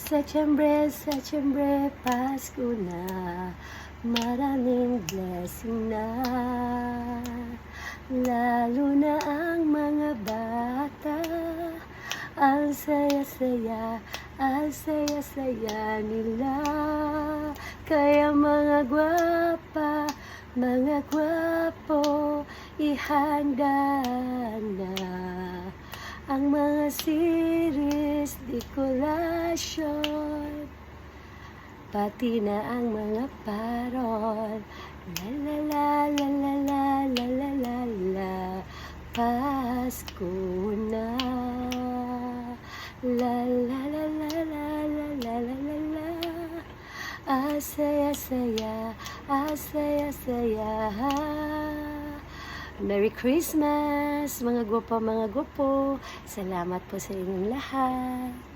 Setyembre, Pasko na, maraming blessing na. Lalo na ang mga bata, ang saya-saya nila. Kaya mga gwapa, mga gwapo, ihanda na ang mga series, dekorasyon, pati na ang mga parol. La la la la la la la la la la, Pasko na. La la la la la la la la la la, saya-saya, saya-saya. Merry Christmas, mga gwapo, mga gwapo. Salamat po sa inyong lahat.